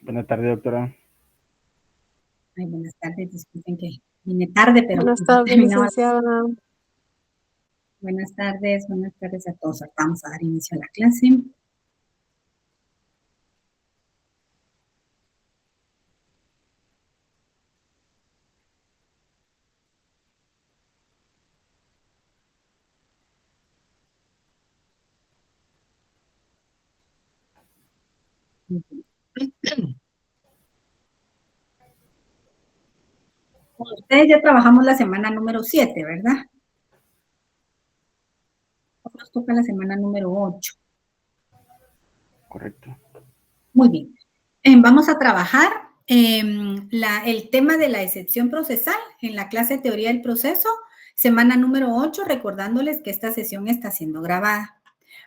Buenas tardes, doctora. Ay, buenas tardes, disculpen que vine tarde, pero Buenas ya tardes, terminaba. licenciada. Buenas tardes a todos. Vamos a dar inicio a la clase. Con ustedes ya trabajamos la semana número 7, ¿verdad? Nos toca la semana número 8. Correcto. Muy bien. Vamos a trabajar el tema de la excepción procesal en la clase de teoría del proceso, semana número 8, recordándoles que esta sesión está siendo grabada.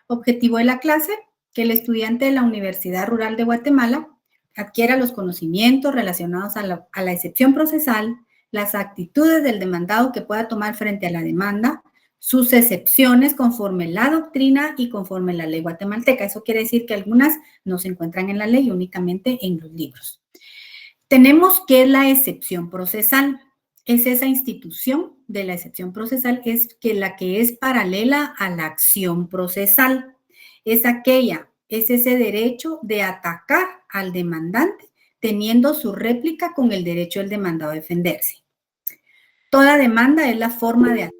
Objetivo de la clase, que el estudiante de la Universidad Rural de Guatemala adquiera los conocimientos relacionados a la excepción procesal, las actitudes del demandado que pueda tomar frente a la demanda, sus excepciones conforme la doctrina y conforme la ley guatemalteca. Eso quiere decir que algunas no se encuentran en la ley, únicamente en los libros. Tenemos que la excepción procesal es esa institución de la excepción procesal, es que la que es paralela a la acción procesal. Es ese derecho de atacar al demandante teniendo su réplica con el derecho del demandado a defenderse. Toda demanda es la forma de atacar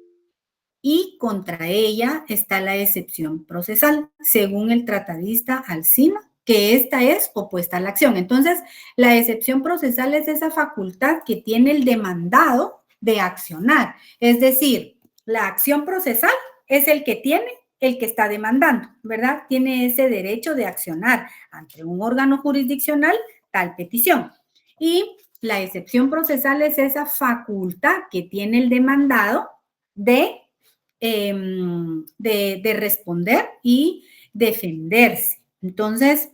y contra ella está la excepción procesal, según el tratadista Alsina, que esta es opuesta a la acción. Entonces, la excepción procesal es esa facultad que tiene el demandado de accionar. Es decir, la acción procesal es el que tiene el que está demandando, ¿verdad? Tiene ese derecho de accionar ante un órgano jurisdiccional tal petición. Y la excepción procesal es esa facultad que tiene el demandado de responder y defenderse. Entonces,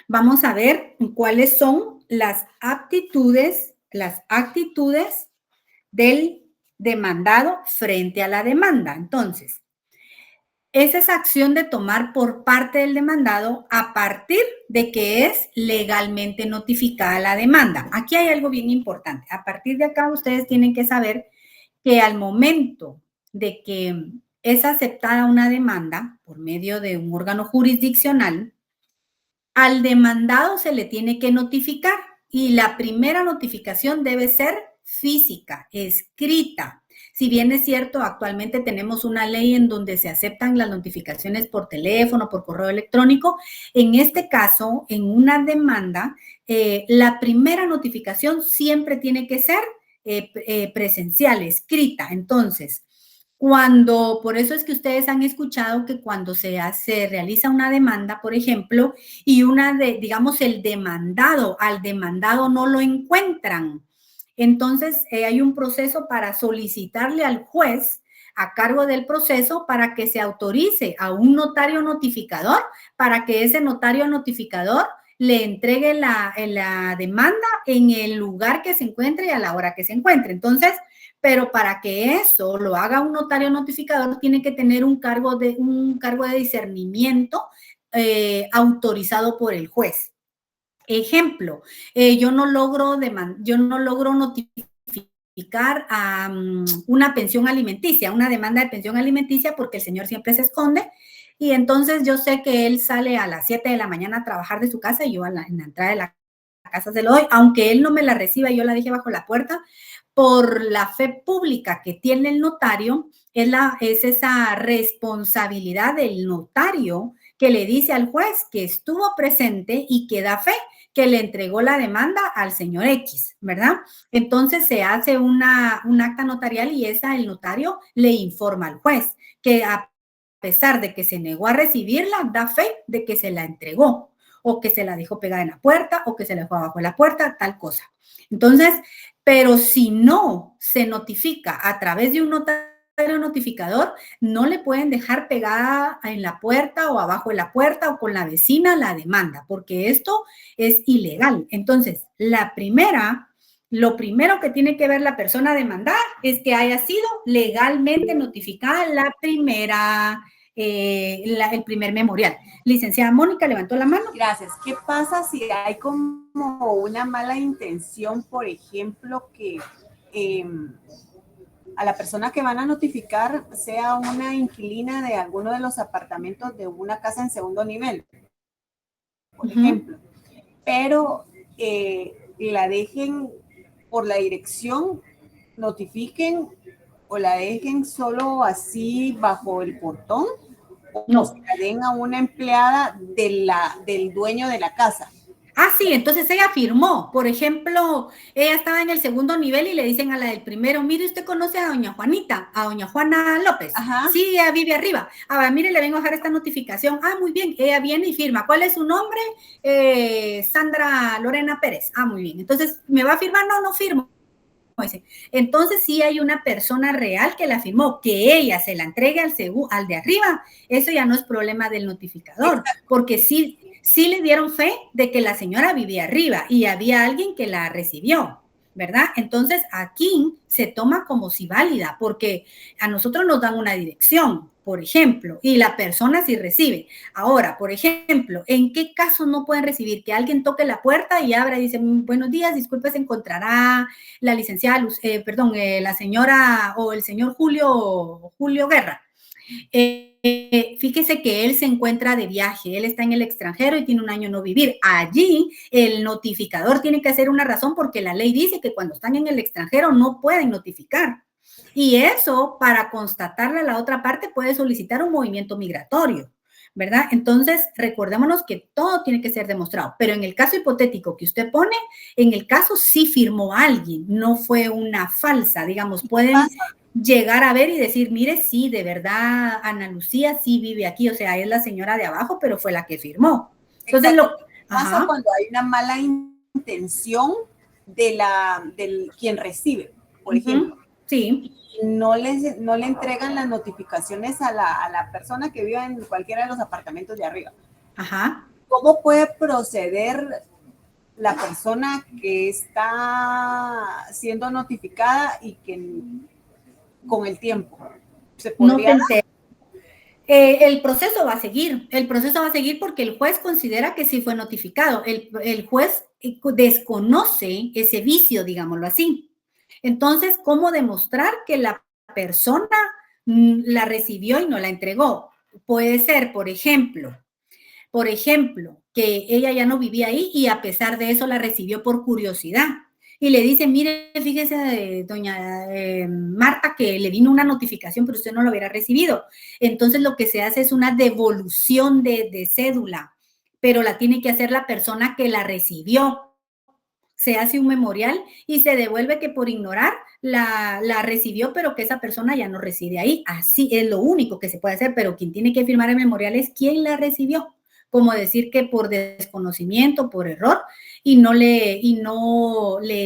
vamos a ver cuáles son las actitudes del demandado frente a la demanda. Entonces, es esa acción de tomar por parte del demandado a partir de que es legalmente notificada la demanda. Aquí hay algo bien importante. A partir de acá, ustedes tienen que saber que al momento de que es aceptada una demanda por medio de un órgano jurisdiccional, al demandado se le tiene que notificar y la primera notificación debe ser física, escrita. Si bien es cierto, actualmente tenemos una ley en donde se aceptan las notificaciones por teléfono, por correo electrónico. En este caso, en una demanda, la primera notificación siempre tiene que ser presencial, escrita. Entonces, por eso es que ustedes han escuchado que cuando se realiza una demanda, por ejemplo, y digamos, al demandado no lo encuentran. Entonces, hay un proceso para solicitarle al juez a cargo del proceso para que se autorice a un notario notificador, para que ese notario notificador le entregue la demanda en el lugar que se encuentre y a la hora que se encuentre. Entonces, pero para que eso lo haga un notario notificador, tiene que tener un cargo de discernimiento autorizado por el juez. Ejemplo, yo no logro notificar a una pensión alimenticia, una demanda de pensión alimenticia, porque el señor siempre se esconde, y entonces yo sé que él sale a las 7 de la mañana a trabajar de su casa y yo en la entrada de la casa se lo doy, aunque él no me la reciba y yo la deje bajo la puerta, por la fe pública que tiene el notario, es esa responsabilidad del notario que le dice al juez que estuvo presente y que da fe que le entregó la demanda al señor X, ¿verdad? Entonces se hace un acta notarial y el notario le informa al juez que a pesar de que se negó a recibirla, da fe de que se la entregó o que se la dejó pegada en la puerta o que se la dejó abajo de la puerta, tal cosa. Entonces, pero si no se notifica a través de un notario notificador, no le pueden dejar pegada en la puerta o abajo de la puerta o con la vecina la demanda, porque esto es ilegal. Entonces, lo primero que tiene que ver la persona demandada es que haya sido legalmente notificada la primera el primer memorial. Licenciada Mónica levantó la mano. Gracias. ¿Qué pasa si hay como una mala intención, por ejemplo, que a la persona que van a notificar sea una inquilina de alguno de los apartamentos de una casa en segundo nivel, por ejemplo, pero la dejen por la dirección, notifiquen o la dejen solo así bajo el portón, o se la den a una empleada del dueño de la casa? Ah, sí, entonces ella firmó. Por ejemplo, ella estaba en el segundo nivel y le dicen a la del primero, mire, ¿usted conoce a doña Juanita, a doña Juana López? Ajá. Sí, ella vive arriba. Ah, mire, le vengo a dejar esta notificación. Ah, muy bien, ella viene y firma. ¿Cuál es su nombre? Sandra Lorena Pérez. Ah, muy bien. Entonces, ¿me va a firmar? No, no firmo. Entonces sí hay una persona real que la firmó, que ella se la entregue al de arriba, eso ya no es problema del notificador, porque sí le dieron fe de que la señora vivía arriba y había alguien que la recibió, ¿verdad? Entonces aquí se toma como si válida, porque a nosotros nos dan una dirección, por ejemplo, y la persona sí recibe. Ahora, por ejemplo, ¿en qué caso no pueden recibir? Que alguien toque la puerta y abra y dice, buenos días, disculpe, se encontrará la licenciada, la señora o el señor Julio Guerra. Fíjese que él se encuentra de viaje, él está en el extranjero y tiene un año no vivir. Allí el notificador tiene que hacer una razón porque la ley dice que cuando están en el extranjero no pueden notificar. Y eso, para constatarle a la otra parte, puede solicitar un movimiento migratorio, ¿verdad? Entonces, recordémonos que todo tiene que ser demostrado, pero en el caso hipotético que usted pone, en el caso sí firmó alguien, no fue una falsa, digamos, pueden llegar a ver y decir, mire, sí, de verdad, Ana Lucía sí vive aquí, o sea, es la señora de abajo, pero fue la que firmó. Entonces, lo que pasa cuando hay una mala intención del quien recibe, por ejemplo. Sí. Y no le entregan las notificaciones a la persona que vive en cualquiera de los apartamentos de arriba. Ajá. ¿Cómo puede proceder la persona que está siendo notificada y que con el tiempo se podría no te el proceso va a seguir porque el juez considera que sí fue notificado. El juez desconoce ese vicio, digámoslo así. Entonces, ¿cómo demostrar que la persona la recibió y no la entregó? Puede ser, por ejemplo, que ella ya no vivía ahí y a pesar de eso la recibió por curiosidad. Y le dice, mire, fíjese, doña Marta, que le vino una notificación, pero usted no lo hubiera recibido. Entonces lo que se hace es una devolución de cédula, pero la tiene que hacer la persona que la recibió. Se hace un memorial y se devuelve que por ignorar la recibió, pero que esa persona ya no reside ahí. Así es lo único que se puede hacer, pero quien tiene que firmar el memorial es quien la recibió. Como decir que por desconocimiento, por error, y no le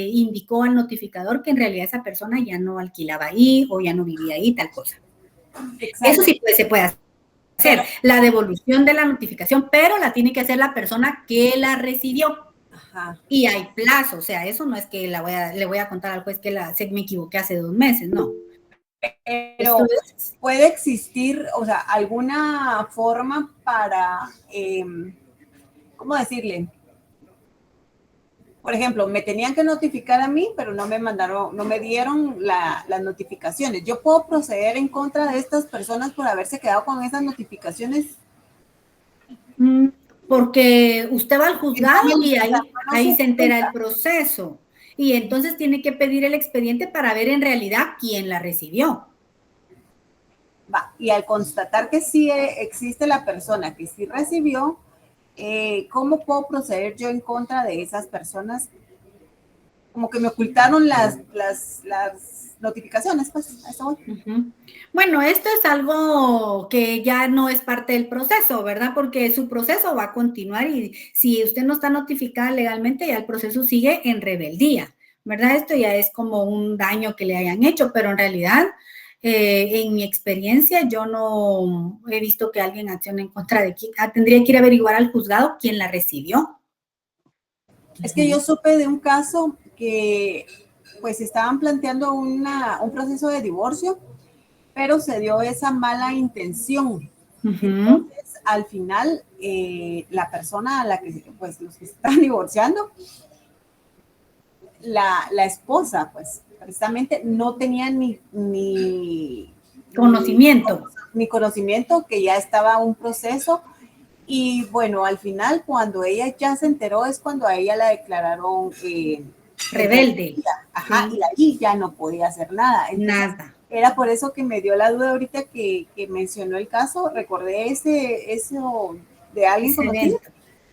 indicó al notificador que en realidad esa persona ya no alquilaba ahí o ya no vivía ahí, tal cosa. Exacto. Eso sí se puede hacer, la devolución de la notificación, pero la tiene que hacer la persona que la recibió. Ajá. Y hay plazo, o sea, eso no es que le voy a contar al juez que me equivoqué hace 2 meses, no. Pero puede existir, o sea, alguna forma para, ¿cómo decirle? Por ejemplo, me tenían que notificar a mí, pero no me dieron las notificaciones. ¿Yo puedo proceder en contra de estas personas por haberse quedado con esas notificaciones? Porque usted va al juzgado y ahí se entera el proceso. Y entonces tiene que pedir el expediente para ver en realidad quién la recibió. Y al constatar que sí existe la persona que sí recibió, ¿cómo puedo proceder yo en contra de esas personas? Como que me ocultaron las notificaciones, pues. Eso. Bueno, esto es algo que ya no es parte del proceso, ¿verdad? Porque su proceso va a continuar y si usted no está notificada legalmente, ya el proceso sigue en rebeldía, ¿verdad? Esto ya es como un daño que le hayan hecho, pero en realidad, en mi experiencia, yo no he visto que alguien accione en contra de quién. Tendría que ir a averiguar al juzgado quién la recibió. Es que yo supe de un caso que pues estaban planteando un proceso de divorcio, pero se dio esa mala intención Entonces, al final, la persona a la que, pues, los que se están divorciando, la esposa, pues, precisamente no tenía ni conocimiento que ya estaba un proceso. Y bueno, al final, cuando ella ya se enteró, es cuando a ella la declararon rebelde. Ajá, sí. Y ahí ya no podía hacer nada. Entonces, nada. Era por eso que me dio la duda ahorita que mencionó el caso. Recordé eso de alguien conocido,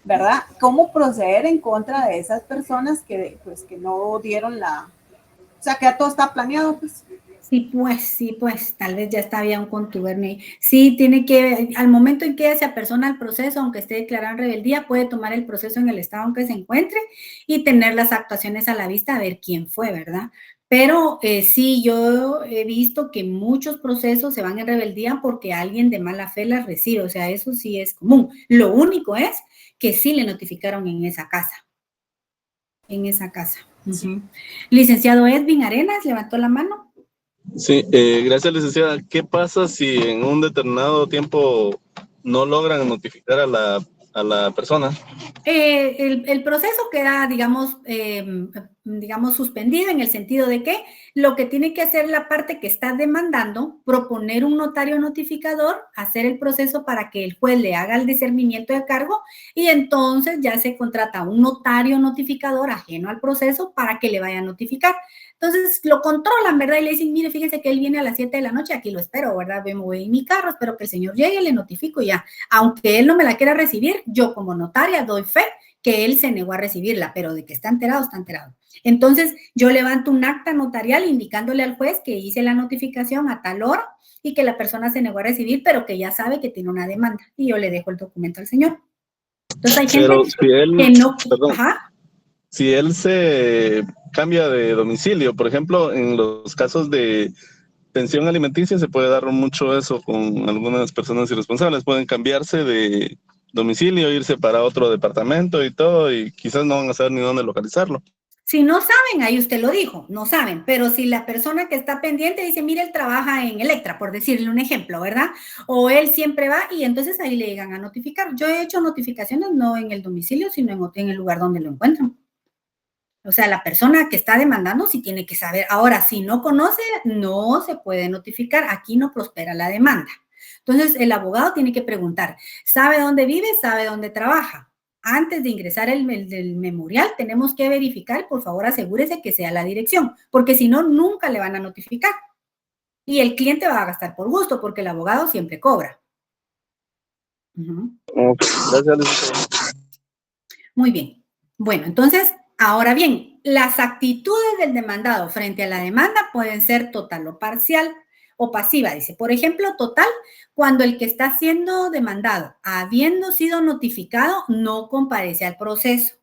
¿verdad? ¿Cómo proceder en contra de esas personas que, pues, que no dieron o sea, que ya todo está planeado, pues? Sí, pues, tal vez ya está bien un contubernio. Sí, tiene que, al momento en que se apersona el proceso, aunque esté declarado en rebeldía, puede tomar el proceso en el estado en que se encuentre y tener las actuaciones a la vista a ver quién fue, ¿verdad? Pero sí, yo he visto que muchos procesos se van en rebeldía porque alguien de mala fe las recibe, o sea, eso sí es común. Lo único es que sí le notificaron en esa casa. En esa casa. Sí. Licenciado Edwin Arenas, levantó la mano. Sí, gracias, licenciada. ¿Qué pasa si en un determinado tiempo no logran notificar a la persona? El proceso queda, digamos, suspendido en el sentido de que lo que tiene que hacer la parte que está demandando, proponer un notario notificador, hacer el proceso para que el juez le haga el discernimiento de cargo y entonces ya se contrata un notario notificador ajeno al proceso para que le vaya a notificar. Entonces lo controlan, ¿verdad? Y le dicen, mire, fíjese que él viene a las 7 de la noche, aquí lo espero, ¿verdad? Me voy en mi carro, espero que el señor llegue, le notifico y ya. Aunque él no me la quiera recibir, yo como notaria doy fe que él se negó a recibirla, pero de que está enterado, está enterado. Entonces, yo levanto un acta notarial indicándole al juez que hice la notificación a tal hora y que la persona se negó a recibir, pero que ya sabe que tiene una demanda. Y yo le dejo el documento al señor. Entonces, hay gente que no... Perdón, si él se cambia de domicilio, por ejemplo, en los casos de pensión alimenticia se puede dar mucho eso con algunas personas irresponsables. Pueden cambiarse de domicilio, irse para otro departamento y todo, y quizás no van a saber ni dónde localizarlo. Si no saben, ahí usted lo dijo, no saben, pero si la persona que está pendiente dice, mire, él trabaja en Electra, por decirle un ejemplo, ¿verdad? O él siempre va y entonces ahí le llegan a notificar. Yo he hecho notificaciones no en el domicilio, sino en el lugar donde lo encuentran. O sea, la persona que está demandando sí tiene que saber. Ahora, si no conoce, no se puede notificar. Aquí no prospera la demanda. Entonces, el abogado tiene que preguntar, ¿sabe dónde vive? ¿Sabe dónde trabaja? Antes de ingresar el memorial, tenemos que verificar, por favor, asegúrese que sea la dirección, porque si no, nunca le van a notificar. Y el cliente va a gastar por gusto, porque el abogado siempre cobra. Okay, gracias. Muy bien. Bueno, entonces, ahora bien, las actitudes del demandado frente a la demanda pueden ser total o parcial o pasiva. Dice, por ejemplo, total, cuando el que está siendo demandado, habiendo sido notificado, no comparece al proceso.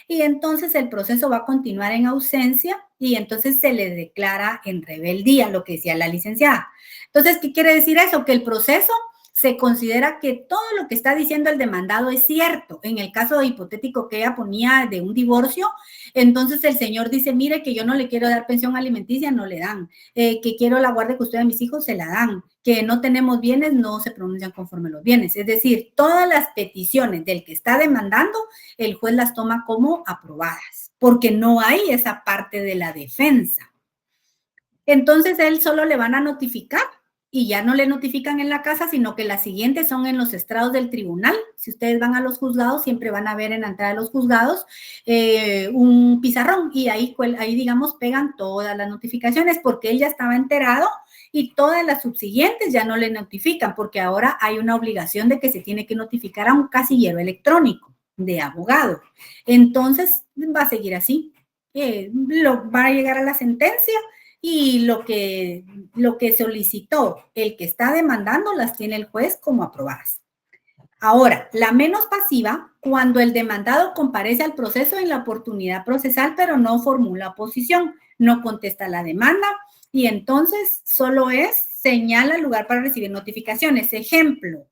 Y entonces el proceso va a continuar en ausencia y entonces se le declara en rebeldía, lo que decía la licenciada. Entonces, ¿qué quiere decir eso? Que el proceso se considera que todo lo que está diciendo el demandado es cierto. En el caso hipotético que ella ponía de un divorcio, entonces el señor dice, mire que yo no le quiero dar pensión alimenticia, no le dan, que quiero la guardia y custodia de mis hijos, se la dan, que no tenemos bienes, no se pronuncian conforme los bienes. Es decir, todas las peticiones del que está demandando, el juez las toma como aprobadas, porque no hay esa parte de la defensa. Entonces, él solo le van a notificar y ya no le notifican en la casa, sino que las siguientes son en los estrados del tribunal. Si ustedes van a los juzgados, siempre van a ver en la entrada de los juzgados un pizarrón y ahí, digamos, pegan todas las notificaciones porque él ya estaba enterado y todas las subsiguientes ya no le notifican porque ahora hay una obligación de que se tiene que notificar a un casillero electrónico de abogado. Entonces, va a seguir así. Va a llegar a la sentencia y lo que solicitó el que está demandando las tiene el juez como aprobadas. Ahora, la menos pasiva, cuando el demandado comparece al proceso en la oportunidad procesal, pero no formula oposición, no contesta la demanda y entonces solo señala el lugar para recibir notificaciones. Ejemplo,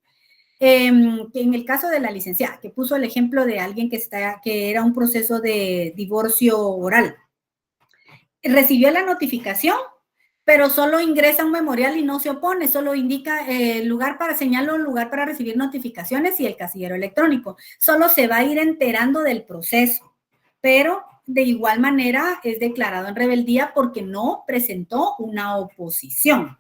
en el caso de la licenciada, que puso el ejemplo de alguien que era un proceso de divorcio oral. Recibió la notificación, pero solo ingresa un memorial y no se opone, solo indica lugar para señalar un lugar para recibir notificaciones y el casillero electrónico. Solo se va a ir enterando del proceso, pero de igual manera es declarado en rebeldía porque no presentó una oposición.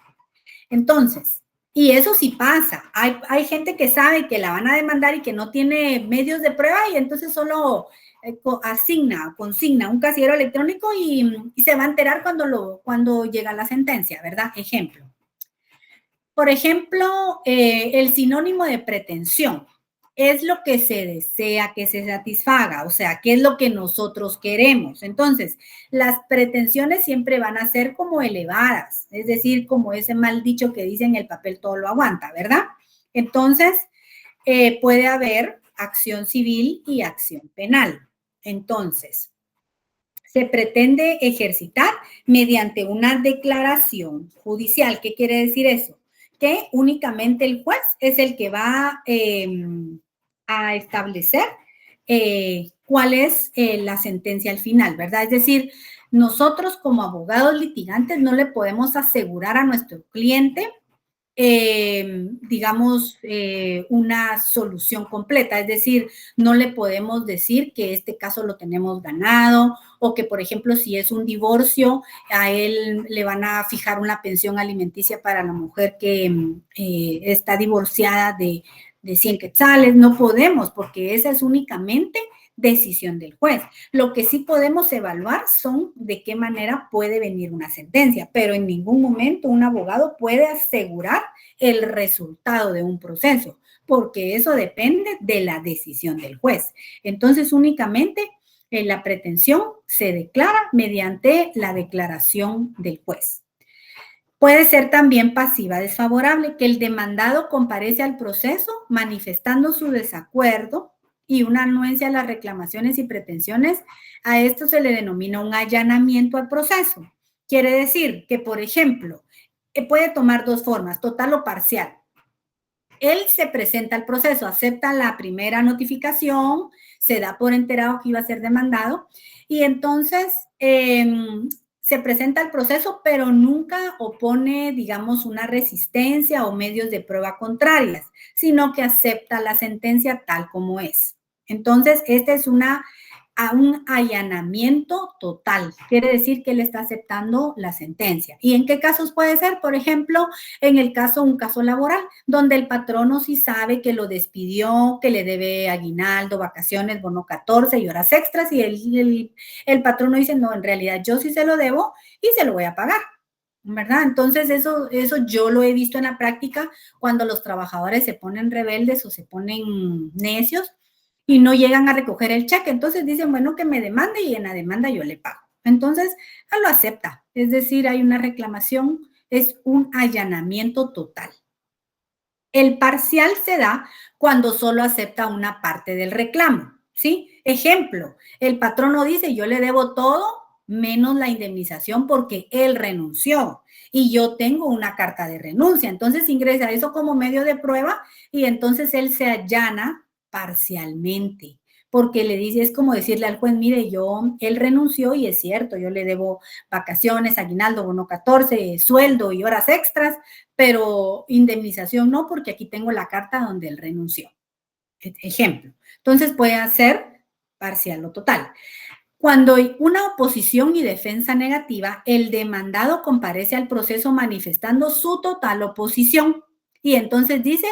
Entonces, y eso sí pasa, hay gente que sabe que la van a demandar y que no tiene medios de prueba y entonces solo consigna un casillero electrónico y se va a enterar cuando llega la sentencia, ¿verdad? Ejemplo. Por ejemplo, el sinónimo de pretensión es lo que se desea que se satisfaga, o sea, ¿qué es lo que nosotros queremos? Entonces, las pretensiones siempre van a ser como elevadas, es decir, como ese mal dicho que dicen el papel todo lo aguanta, ¿verdad? Entonces, puede haber acción civil y acción penal. Entonces, se pretende ejercitar mediante una declaración judicial. ¿Qué quiere decir eso? Que únicamente el juez es el que va a establecer cuál es la sentencia al final, ¿verdad? Es decir, nosotros como abogados litigantes no le podemos asegurar a nuestro cliente digamos, una solución completa. Es decir, no le podemos decir que este caso lo tenemos ganado o que, por ejemplo, si es un divorcio, a él le van a fijar una pensión alimenticia para la mujer que está divorciada de 100 quetzales. No podemos, porque esa es únicamente decisión del juez. Lo que sí podemos evaluar son de qué manera puede venir una sentencia, pero en ningún momento un abogado puede asegurar el resultado de un proceso, porque eso depende de la decisión del juez. Entonces, únicamente la pretensión se declara mediante la declaración del juez. Puede ser también pasiva desfavorable, que el demandado comparece al proceso manifestando su desacuerdo y una anuencia a las reclamaciones y pretensiones. A esto se le denomina un allanamiento al proceso. Quiere decir que, por ejemplo, puede tomar dos formas, total o parcial. Él se presenta al proceso, acepta la primera notificación, se da por enterado que iba a ser demandado y entonces se presenta al proceso, pero nunca opone, digamos, una resistencia o medios de prueba contrarias, sino que acepta la sentencia tal como es. Entonces, esta es un allanamiento total. Quiere decir que él está aceptando la sentencia. ¿Y en qué casos puede ser? Por ejemplo, en el caso, un caso laboral, donde el patrono sí sabe que lo despidió, que le debe aguinaldo, vacaciones, bono 14 y horas extras, y el patrono dice, no, en realidad yo sí se lo debo y se lo voy a pagar, ¿verdad? Entonces, eso yo lo he visto en la práctica cuando los trabajadores se ponen rebeldes o se ponen necios y no llegan a recoger el cheque. Entonces dicen, bueno, que me demande y en la demanda yo le pago. Entonces, lo acepta. Es decir, hay una reclamación, es un allanamiento total. El parcial se da cuando solo acepta una parte del reclamo, ¿sí? Ejemplo, el patrono dice, yo le debo todo menos la indemnización porque él renunció y yo tengo una carta de renuncia. Entonces ingresa eso como medio de prueba y entonces él se allana parcialmente, porque le dice, es como decirle al juez, mire, él renunció y es cierto, yo le debo vacaciones, aguinaldo, bono 14, sueldo y horas extras, pero indemnización no, porque aquí tengo la carta donde él renunció. Ejemplo. Entonces puede ser parcial o total. Cuando hay una oposición y defensa negativa, el demandado comparece al proceso manifestando su total oposición y entonces dice,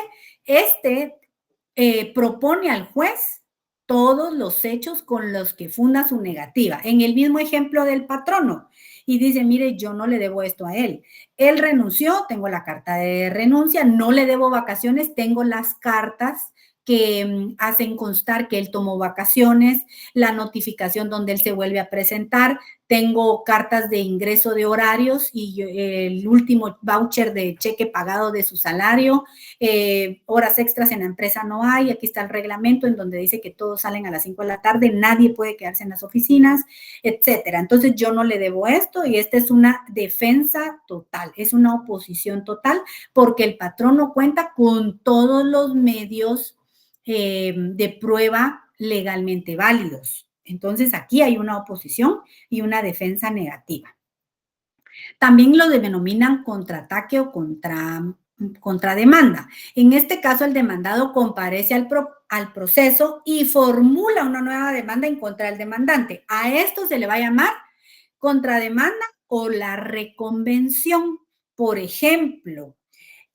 propone al juez todos los hechos con los que funda su negativa. En el mismo ejemplo del patrono. Y dice, mire, yo no le debo esto a él. Él renunció, tengo la carta de renuncia, no le debo vacaciones, tengo las cartas que hacen constar que él tomó vacaciones, la notificación donde él se vuelve a presentar, tengo cartas de ingreso de horarios y el último voucher de cheque pagado de su salario, horas extras en la empresa no hay, aquí está el reglamento en donde dice que todos salen a las 5 de la tarde, nadie puede quedarse en las oficinas, etcétera. Entonces yo no le debo esto y esta es una defensa total, es una oposición total porque el patrón no cuenta con todos los medios de prueba legalmente válidos. Entonces, aquí hay una oposición y una defensa negativa. También lo denominan contraataque o contrademanda. En este caso, el demandado comparece al proceso y formula una nueva demanda en contra del demandante. A esto se le va a llamar contrademanda o la reconvención. Por ejemplo,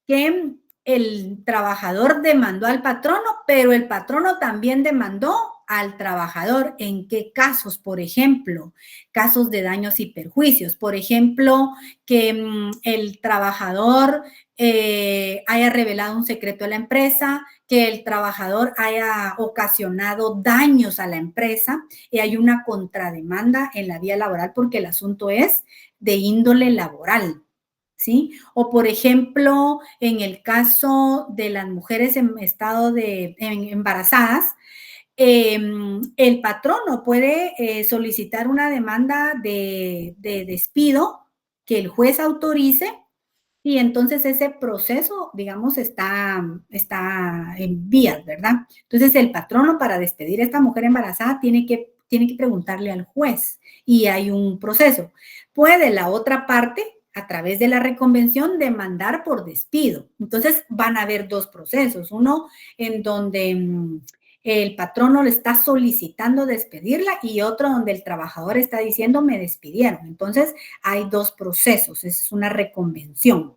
que el trabajador demandó al patrono, pero el patrono también demandó al trabajador. ¿En qué casos? Por ejemplo, casos de daños y perjuicios. Por ejemplo, que el trabajador haya revelado un secreto a la empresa, que el trabajador haya ocasionado daños a la empresa y hay una contrademanda en la vía laboral porque el asunto es de índole laboral. ¿Sí? O por ejemplo, en el caso de las mujeres en estado de embarazadas, el patrono puede solicitar una demanda de despido que el juez autorice y entonces ese proceso, digamos, está en vías, ¿verdad? Entonces el patrono para despedir a esta mujer embarazada tiene que preguntarle al juez y hay un proceso. Puede la otra parte, a través de la reconvención, demandar por despido. Entonces van a haber dos procesos, uno en donde el patrono le está solicitando despedirla y otro donde el trabajador está diciendo me despidieron. Entonces hay dos procesos, esa es una reconvención.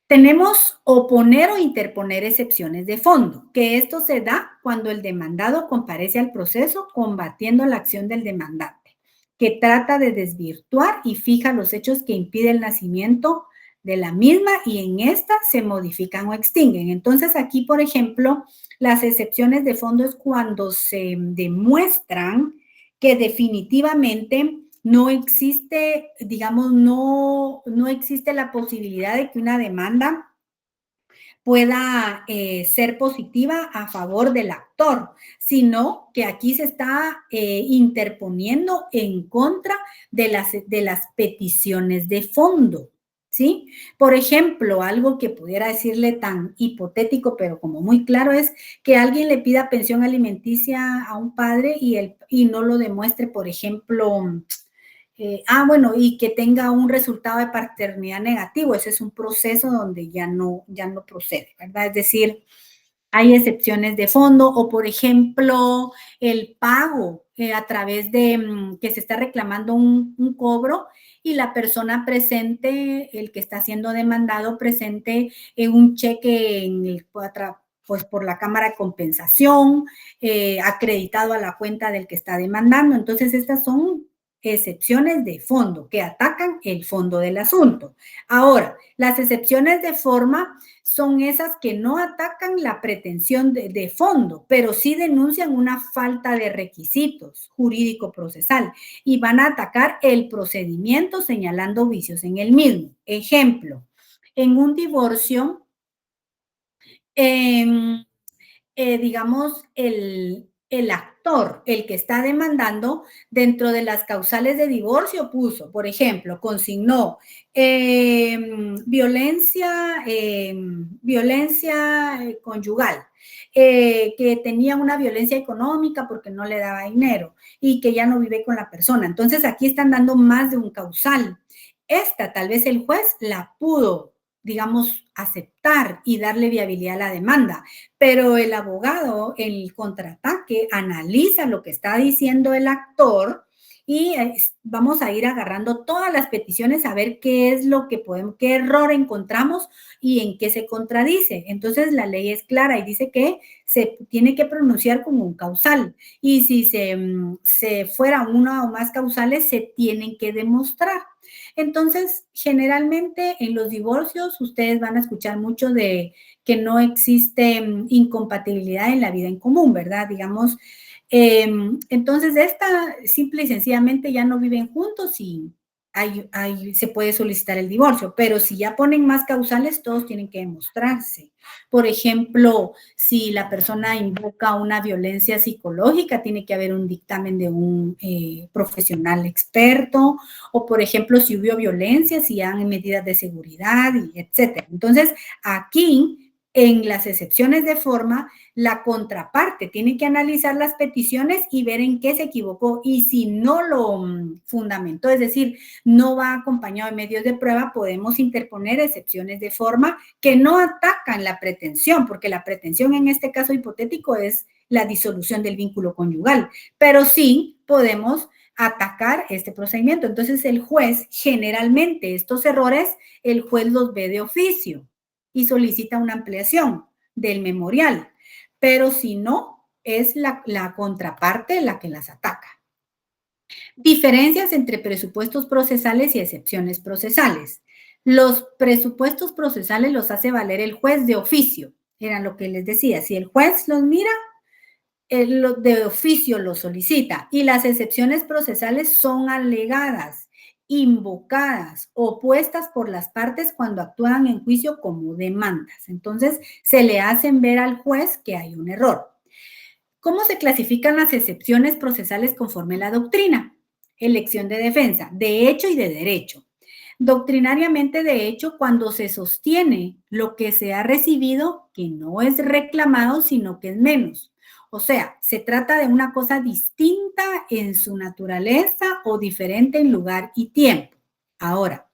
Tenemos oponer o interponer excepciones de fondo, que esto se da cuando el demandado comparece al proceso combatiendo la acción del demandante, que trata de desvirtuar y fija los hechos que impiden el nacimiento de la misma y en esta se modifican o extinguen. Entonces aquí, por ejemplo, las excepciones de fondo es cuando se demuestran que definitivamente no existe, digamos, no existe la posibilidad de que una demanda pueda ser positiva a favor del actor, sino que aquí se está interponiendo en contra de las peticiones de fondo, ¿sí? Por ejemplo, algo que pudiera decirle tan hipotético, pero como muy claro, es que alguien le pida pensión alimenticia a un padre y no lo demuestre, por ejemplo, bueno, y que tenga un resultado de paternidad negativo. Ese es un proceso donde ya no procede, ¿verdad? Es decir, hay excepciones de fondo o, por ejemplo, el pago a través de que se está reclamando un cobro y la persona presente, el que está siendo demandado, presente un cheque en el pues por la Cámara de Compensación, acreditado a la cuenta del que está demandando. Entonces, estas son excepciones de fondo que atacan el fondo del asunto. Ahora, las excepciones de forma son esas que no atacan la pretensión de fondo, pero sí denuncian una falta de requisitos jurídico-procesal y van a atacar el procedimiento señalando vicios en el mismo. Ejemplo, en un divorcio, digamos, el actor, el que está demandando, dentro de las causales de divorcio puso, por ejemplo, consignó violencia conyugal, que tenía una violencia económica porque no le daba dinero y que ya no vive con la persona. Entonces aquí están dando más de un causal. Esta tal vez el juez la pudo, digamos, aceptar y darle viabilidad a la demanda, pero el abogado, el contraataque, analiza lo que está diciendo el actor y vamos a ir agarrando todas las peticiones a ver qué es lo que podemos, qué error encontramos y en qué se contradice. Entonces la ley es clara y dice que se tiene que pronunciar como un causal y si se fuera una o más causales se tienen que demostrar. Entonces, generalmente en los divorcios ustedes van a escuchar mucho de que no existe incompatibilidad en la vida en común, ¿verdad? Digamos, entonces esta simple y sencillamente ya no viven juntos y se puede solicitar el divorcio, pero si ya ponen más causales, todos tienen que demostrarse. Por ejemplo, si la persona invoca una violencia psicológica, tiene que haber un dictamen de un profesional experto, o por ejemplo, si hubo violencia, si hay medidas de seguridad, y etcétera. Entonces, aquí En las excepciones de forma, la contraparte tiene que analizar las peticiones y ver en qué se equivocó. Y si no lo fundamentó, es decir, no va acompañado de medios de prueba, podemos interponer excepciones de forma que no atacan la pretensión, porque la pretensión en este caso hipotético es la disolución del vínculo conyugal, pero sí podemos atacar este procedimiento. Entonces, el juez, generalmente estos errores, el juez los ve de oficio y solicita una ampliación del memorial, pero si no, es la contraparte la que las ataca. Diferencias entre presupuestos procesales y excepciones procesales. Los presupuestos procesales los hace valer el juez de oficio, era lo que les decía, si el juez los mira, de oficio los solicita, y las excepciones procesales son alegadas, invocadas o puestas por las partes cuando actúan en juicio como demandas. Entonces, se le hacen ver al juez que hay un error. ¿Cómo se clasifican las excepciones procesales conforme a la doctrina? Elección de defensa, de hecho y de derecho. Doctrinariamente, de hecho, cuando se sostiene lo que se ha recibido, que no es reclamado, sino que es menos. O sea, se trata de una cosa distinta en su naturaleza o diferente en lugar y tiempo. Ahora,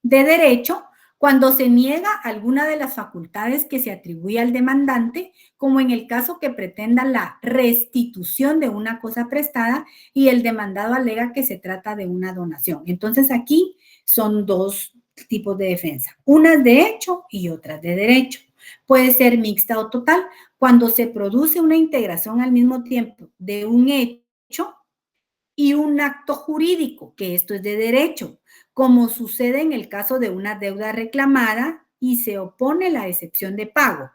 de derecho, cuando se niega alguna de las facultades que se atribuye al demandante, como en el caso que pretenda la restitución de una cosa prestada y el demandado alega que se trata de una donación. Entonces, aquí son dos tipos de defensa, unas de hecho y otras de derecho. Puede ser mixta o total, cuando se produce una integración al mismo tiempo de un hecho y un acto jurídico, que esto es de derecho, como sucede en el caso de una deuda reclamada y se opone la excepción de pago,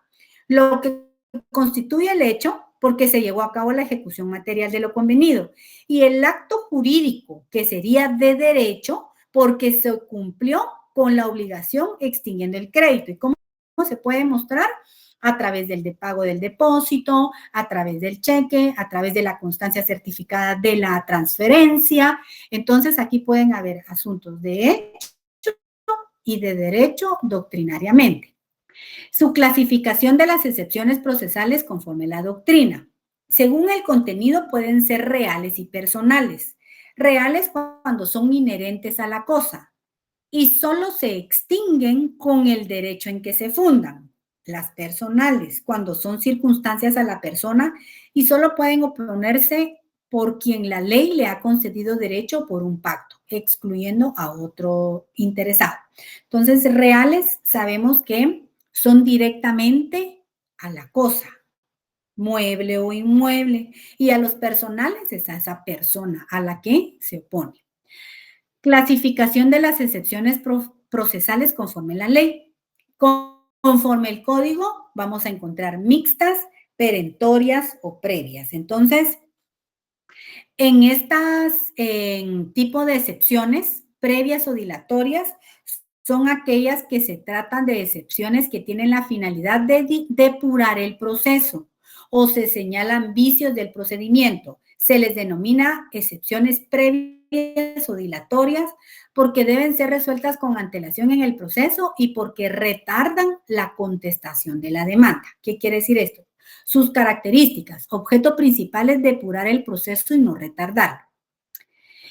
lo que constituye el hecho porque se llevó a cabo la ejecución material de lo convenido, y el acto jurídico, que sería de derecho porque se cumplió con la obligación extinguiendo el crédito. ¿Y cómo se puede mostrar? A través del pago del depósito, a través del cheque, a través de la constancia certificada de la transferencia. Entonces, aquí pueden haber asuntos de hecho y de derecho doctrinariamente. Su clasificación de las excepciones procesales conforme a la doctrina. Según el contenido, pueden ser reales y personales. Reales cuando son inherentes a la cosa y solo se extinguen con el derecho en que se fundan. Las personales, cuando son circunstancias a la persona y solo pueden oponerse por quien la ley le ha concedido derecho por un pacto, excluyendo a otro interesado. Entonces, reales sabemos que son directamente a la cosa, mueble o inmueble, y a los personales es a esa persona a la que se opone. Clasificación de las excepciones procesales conforme la ley. Conforme el código, vamos a encontrar mixtas, perentorias o previas. Entonces, en estas tipo de excepciones, previas o dilatorias, son aquellas que se tratan de excepciones que tienen la finalidad de depurar el proceso o se señalan vicios del procedimiento. Se les denomina excepciones previas o dilatorias porque deben ser resueltas con antelación en el proceso y porque retardan la contestación de la demanda. ¿Qué quiere decir esto? Sus características, objeto principal es depurar el proceso y no retardarlo.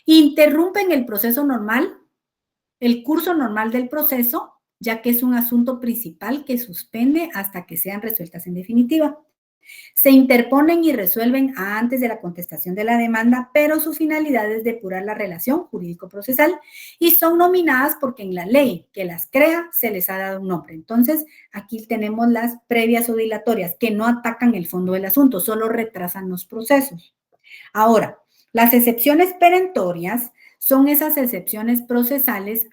Interrumpen el proceso normal, el curso normal del proceso, ya que es un asunto principal que suspende hasta que sean resueltas en definitiva. Se interponen y resuelven antes de la contestación de la demanda, pero su finalidad es depurar la relación jurídico-procesal y son nominadas porque en la ley que las crea se les ha dado un nombre. Entonces, aquí tenemos las previas o dilatorias que no atacan el fondo del asunto, solo retrasan los procesos. Ahora, las excepciones perentorias son esas excepciones procesales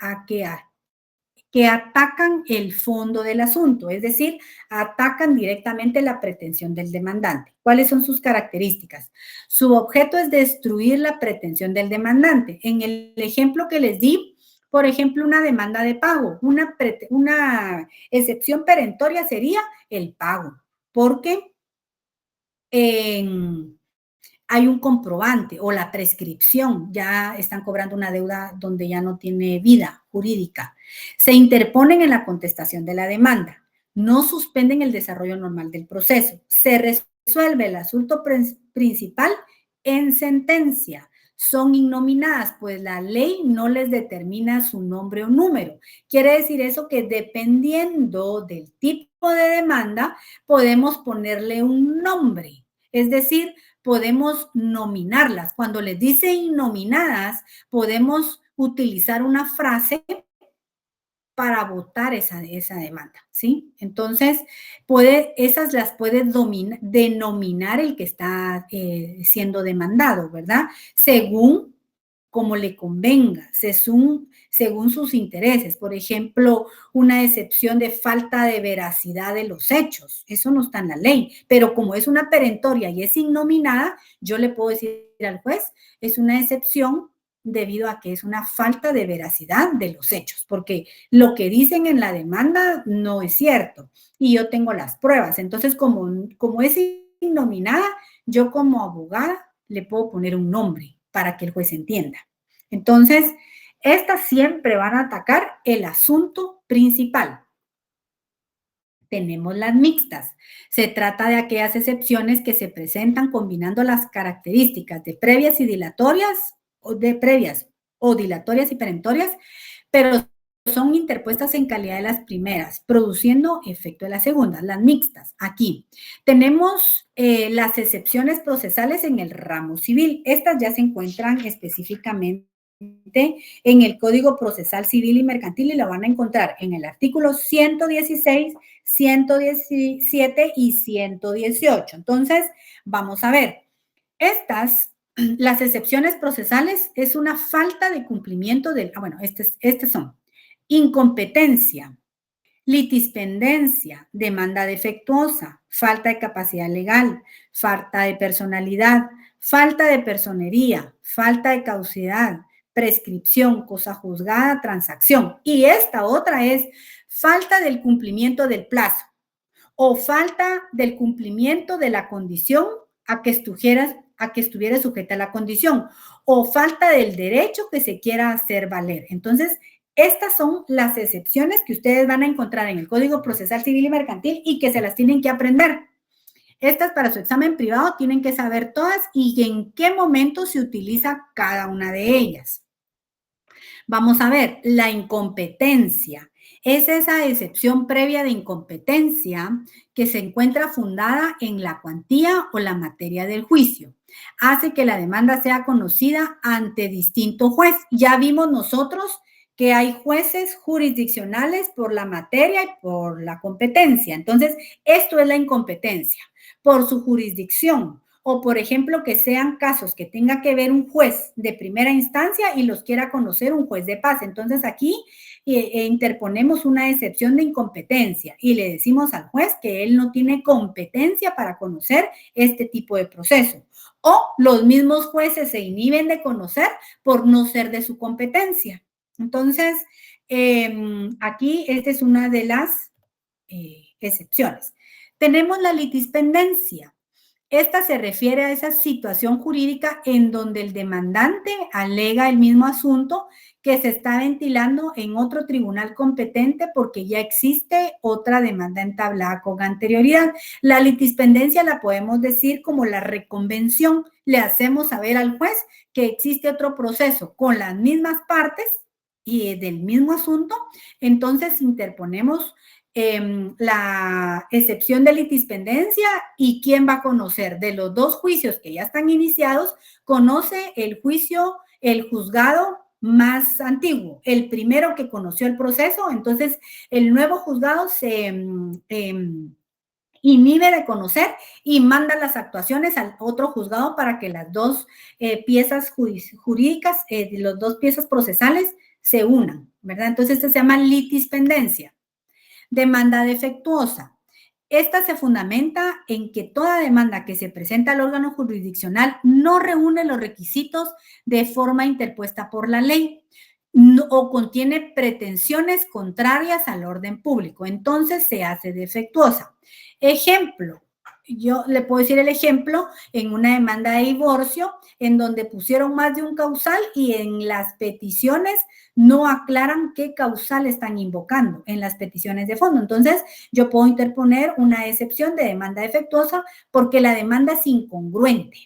que atacan el fondo del asunto, es decir, atacan directamente la pretensión del demandante. ¿Cuáles son sus características? Su objeto es destruir la pretensión del demandante. En el ejemplo que les di, por ejemplo, una demanda de pago, una excepción perentoria sería el pago, porque hay un comprobante o la prescripción, ya están cobrando una deuda donde ya no tiene vida jurídica. Se interponen en la contestación de la demanda. no suspenden el desarrollo normal del proceso. Se resuelve el asunto principal en sentencia. Son innominadas, pues la ley no les determina su nombre o número. Quiere decir eso que dependiendo del tipo de demanda, podemos ponerle un nombre. Es decir, podemos nominarlas. Cuando les dice innominadas, podemos utilizar una frase para votar esa demanda, ¿sí? Entonces, esas las puede denominar el que está siendo demandado, ¿verdad? Según como le convenga, según sus intereses. Por ejemplo, una excepción de falta de veracidad de los hechos. Eso no está en la ley, pero como es una perentoria y es innominada, yo le puedo decir al juez, es una excepción debido a que es una falta de veracidad de los hechos, porque lo que dicen en la demanda no es cierto y yo tengo las pruebas. Entonces, como es innominada, yo como abogada le puedo poner un nombre para que el juez entienda. Entonces, estas siempre van a atacar el asunto principal. Tenemos las mixtas. Se trata de aquellas excepciones que se presentan combinando las características de previas y dilatorias, o dilatorias y perentorias, pero son interpuestas en calidad de las primeras, produciendo efecto de las segundas, las mixtas. Aquí tenemos las excepciones procesales en el ramo civil. Estas ya se encuentran específicamente en el Código Procesal Civil y Mercantil y lo van a encontrar en el artículo 116, 117 y 118. Entonces, vamos a ver. Las excepciones procesales es una falta de cumplimiento del, estos son incompetencia, litispendencia, demanda defectuosa, falta de capacidad legal, falta de personalidad, falta de personería, falta de caducidad, prescripción, cosa juzgada, transacción. Y esta otra es falta del cumplimiento del plazo o falta del cumplimiento de la condición a que estuviera sujeta a la condición o falta del derecho que se quiera hacer valer. Entonces, estas son las excepciones que ustedes van a encontrar en el Código Procesal Civil y Mercantil y que se las tienen que aprender. Estas para su examen privado tienen que saber todas y en qué momento se utiliza cada una de ellas. Vamos a ver, la incompetencia. Es esa excepción previa de incompetencia que se encuentra fundada en la cuantía o la materia del juicio. Hace que la demanda sea conocida ante distinto juez. Ya vimos nosotros que hay jueces jurisdiccionales por la materia y por la competencia. Entonces, esto es la incompetencia, por su jurisdicción. O, por ejemplo, que sean casos que tenga que ver un juez de primera instancia y los quiera conocer un juez de paz. Entonces, aquí interponemos una excepción de incompetencia y le decimos al juez que él no tiene competencia para conocer este tipo de proceso. O los mismos jueces se inhiben de conocer por no ser de su competencia. Entonces, aquí esta es una de las excepciones. Tenemos la litispendencia. Esta se refiere a esa situación jurídica en donde el demandante alega el mismo asunto que se está ventilando en otro tribunal competente porque ya existe otra demanda entablada con anterioridad. La litispendencia la podemos decir como la reconvención. Le hacemos saber al juez que existe otro proceso con las mismas partes y del mismo asunto, entonces interponemos la excepción de litispendencia y quién va a conocer de los dos juicios que ya están iniciados, conoce el juicio, el juzgado más antiguo, el primero que conoció el proceso. Entonces el nuevo juzgado se inhibe de conocer y manda las actuaciones al otro juzgado para que las dos piezas jurídicas, las dos piezas procesales se unan, ¿verdad? Entonces esto se llama litispendencia. Demanda defectuosa. Esta se fundamenta en que toda demanda que se presenta al órgano jurisdiccional no reúne los requisitos de forma interpuesta por la ley o contiene pretensiones contrarias al orden público. Entonces se hace defectuosa. Ejemplo, yo le puedo decir el ejemplo en una demanda de divorcio en donde pusieron más de un causal y en las peticiones no aclaran qué causal están invocando en las peticiones de fondo. Entonces, yo puedo interponer una excepción de demanda defectuosa porque la demanda es incongruente.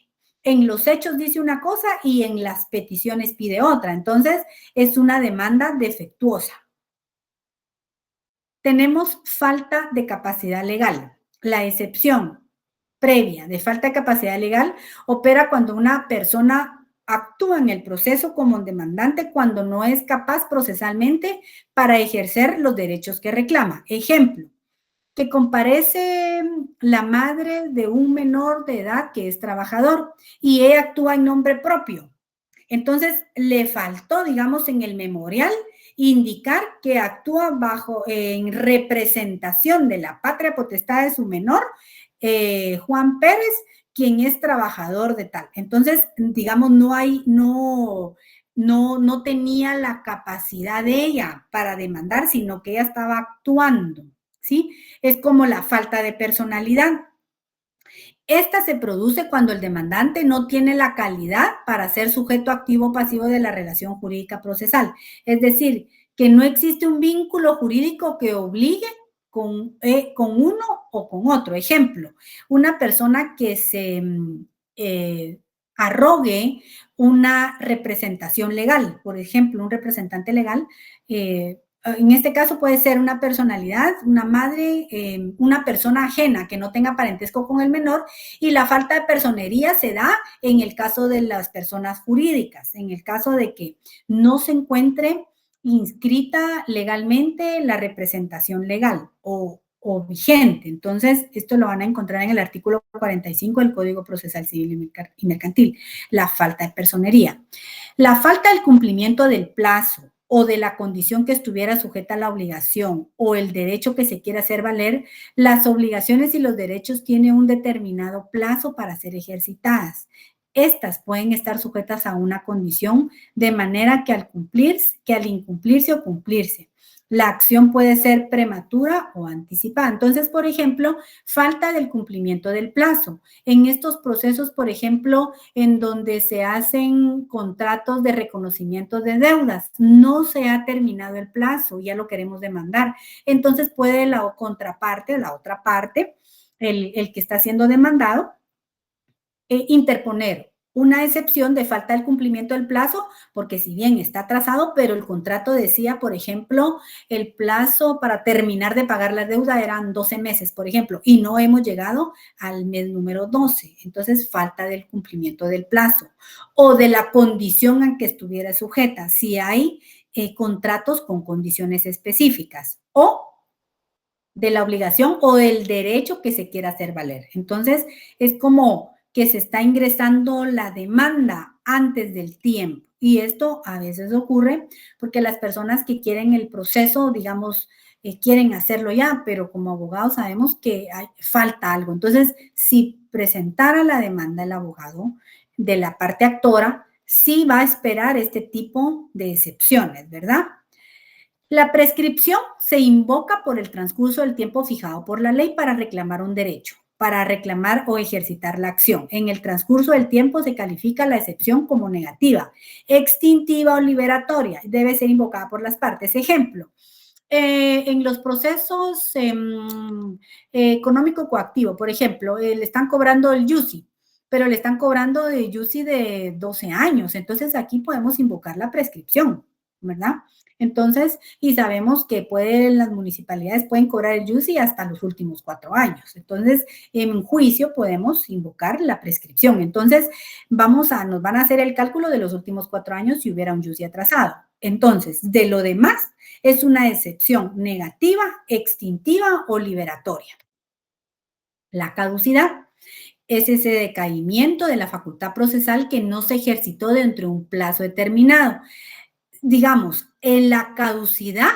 En los hechos dice una cosa y en las peticiones pide otra. Entonces, es una demanda defectuosa. Tenemos falta de capacidad legal. La excepción previa de falta de capacidad legal opera cuando una persona actúa en el proceso como demandante cuando no es capaz procesalmente para ejercer los derechos que reclama. Ejemplo, que comparece la madre de un menor de edad que es trabajador y ella actúa en nombre propio. Entonces, le faltó, digamos, en el memorial indicar que actúa en representación de la patria potestad de su menor, Juan Pérez, quien es trabajador de tal. Entonces, digamos, no tenía la capacidad de ella para demandar, sino que ella estaba actuando, ¿sí? Es como la falta de personalidad. Esta se produce cuando el demandante no tiene la calidad para ser sujeto activo o pasivo de la relación jurídica procesal. Es decir, que no existe un vínculo jurídico que obligue con uno o con otro. Ejemplo, una persona que se arrogue una representación legal, por ejemplo, un representante legal, en este caso puede ser una personalidad, una madre, una persona ajena que no tenga parentesco con el menor, y la falta de personería se da en el caso de las personas jurídicas, en el caso de que no se encuentre inscrita legalmente la representación legal o vigente. Entonces, esto lo van a encontrar en el artículo 45 del Código Procesal Civil y Mercantil, la falta de personería. La falta del cumplimiento del plazo o de la condición que estuviera sujeta a la obligación o el derecho que se quiera hacer valer, las obligaciones y los derechos tienen un determinado plazo para ser ejercitadas. Estas pueden estar sujetas a una condición de manera que al incumplirse o cumplirse, la acción puede ser prematura o anticipada. Entonces, por ejemplo, falta del cumplimiento del plazo. En estos procesos, por ejemplo, en donde se hacen contratos de reconocimiento de deudas, no se ha terminado el plazo, ya lo queremos demandar. Entonces, puede la contraparte, la otra parte, el que está siendo demandado, interponer una excepción de falta del cumplimiento del plazo, porque si bien está atrasado, pero el contrato decía, por ejemplo, el plazo para terminar de pagar la deuda eran 12 meses, por ejemplo, y no hemos llegado al mes número 12. Entonces, falta del cumplimiento del plazo o de la condición en que estuviera sujeta, si hay contratos con condiciones específicas, o de la obligación o del derecho que se quiera hacer valer. Entonces, es como que se está ingresando la demanda antes del tiempo. Y esto a veces ocurre porque las personas que quieren el proceso, digamos, quieren hacerlo ya, pero como abogados sabemos que falta algo. Entonces, si presentara la demanda el abogado de la parte actora, sí va a esperar este tipo de excepciones, ¿verdad? La prescripción se invoca por el transcurso del tiempo fijado por la ley para reclamar un derecho, para reclamar o ejercitar la acción. En el transcurso del tiempo se califica la excepción como negativa, extintiva o liberatoria. Debe ser invocada por las partes. Ejemplo, en los procesos económico-coactivo, por ejemplo, le están cobrando el YUSI, pero le están cobrando de YUSI de 12 años. Entonces, aquí podemos invocar la prescripción, ¿verdad? Entonces, y sabemos que las municipalidades pueden cobrar el YUSI hasta los últimos 4 años. Entonces, en juicio podemos invocar la prescripción. Entonces, nos van a hacer el cálculo de los últimos 4 años si hubiera un YUSI atrasado. Entonces, de lo demás, es una excepción negativa, extintiva o liberatoria. La caducidad es ese decaimiento de la facultad procesal que no se ejercitó dentro de un plazo determinado. Digamos, en la caducidad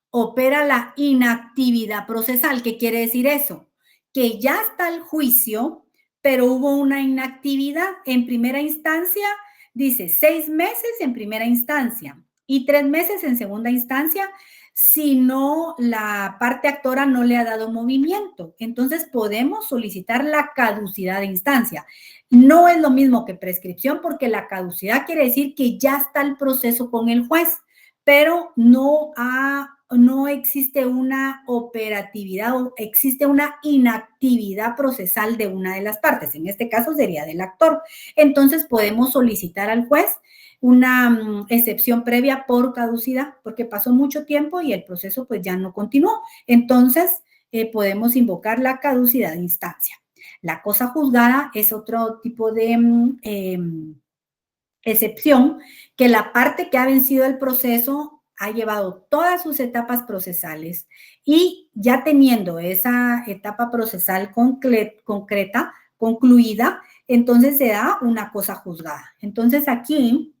opera la inactividad procesal. ¿Qué quiere decir eso? Que ya está el juicio, pero hubo una inactividad. En primera instancia, dice 6 meses en primera instancia. y 3 meses en segunda instancia si no la parte actora no le ha dado movimiento. Entonces podemos solicitar la caducidad de instancia. No es lo mismo que prescripción porque la caducidad quiere decir que ya está el proceso con el juez, pero no existe una operatividad o existe una inactividad procesal de una de las partes. En este caso sería del actor. Entonces podemos solicitar al juez una excepción previa por caducidad, porque pasó mucho tiempo y el proceso pues ya no continuó. Entonces, podemos invocar la caducidad de instancia. La cosa juzgada es otro tipo de excepción, que la parte que ha vencido el proceso ha llevado todas sus etapas procesales y ya teniendo esa etapa procesal concreta, concluida, entonces se da una cosa juzgada. Entonces aquí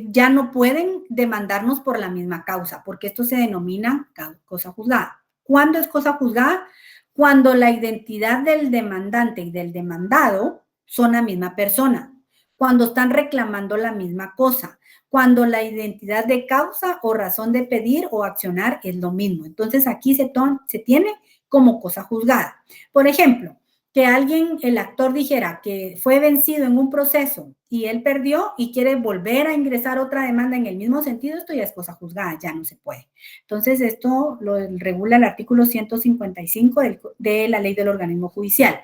ya no pueden demandarnos por la misma causa, porque esto se denomina cosa juzgada. ¿Cuándo es cosa juzgada? Cuando la identidad del demandante y del demandado son la misma persona, cuando están reclamando la misma cosa, cuando la identidad de causa o razón de pedir o accionar es lo mismo. Entonces aquí se tiene como cosa juzgada. Por ejemplo, que alguien, el actor dijera que fue vencido en un proceso y él perdió y quiere volver a ingresar otra demanda en el mismo sentido, esto ya es cosa juzgada, ya no se puede. Entonces, esto lo regula el artículo 155 de la ley del organismo judicial.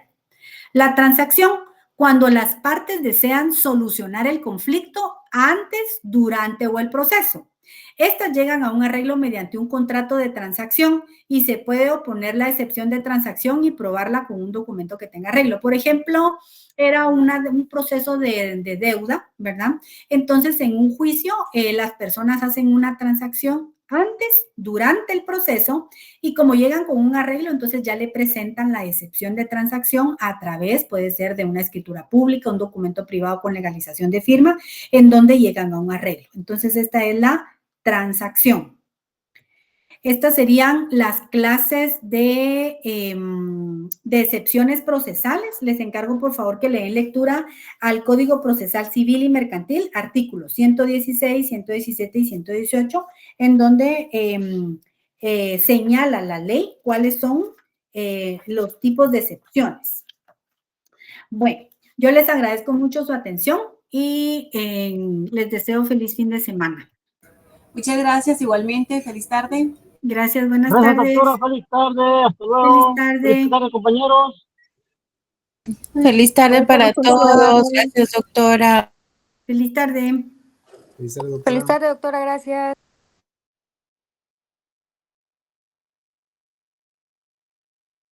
La transacción, cuando las partes desean solucionar el conflicto antes, durante o el proceso. Estas llegan a un arreglo mediante un contrato de transacción y se puede oponer la excepción de transacción y probarla con un documento que tenga arreglo. Por ejemplo, era un proceso de deuda, ¿verdad? Entonces, en un juicio, las personas hacen una transacción antes, durante el proceso, y como llegan con un arreglo, entonces ya le presentan la excepción de transacción a través, puede ser de una escritura pública, un documento privado con legalización de firma, en donde llegan a un arreglo. Entonces, esta es la transacción. Estas serían las clases de excepciones procesales. Les encargo, por favor, que le den lectura al Código Procesal Civil y Mercantil, artículos 116, 117 y 118, en donde señala la ley cuáles son los tipos de excepciones. Bueno, yo les agradezco mucho su atención y les deseo feliz fin de semana. Muchas gracias, igualmente. Feliz tarde. Gracias, buenas Gracias, tardes. doctora, feliz tarde, hasta luego. Feliz tarde. Feliz tarde, compañeros. Feliz tarde para todos. Gracias, doctora. Feliz tarde. Feliz tarde, doctora. Feliz tarde, doctora. Gracias.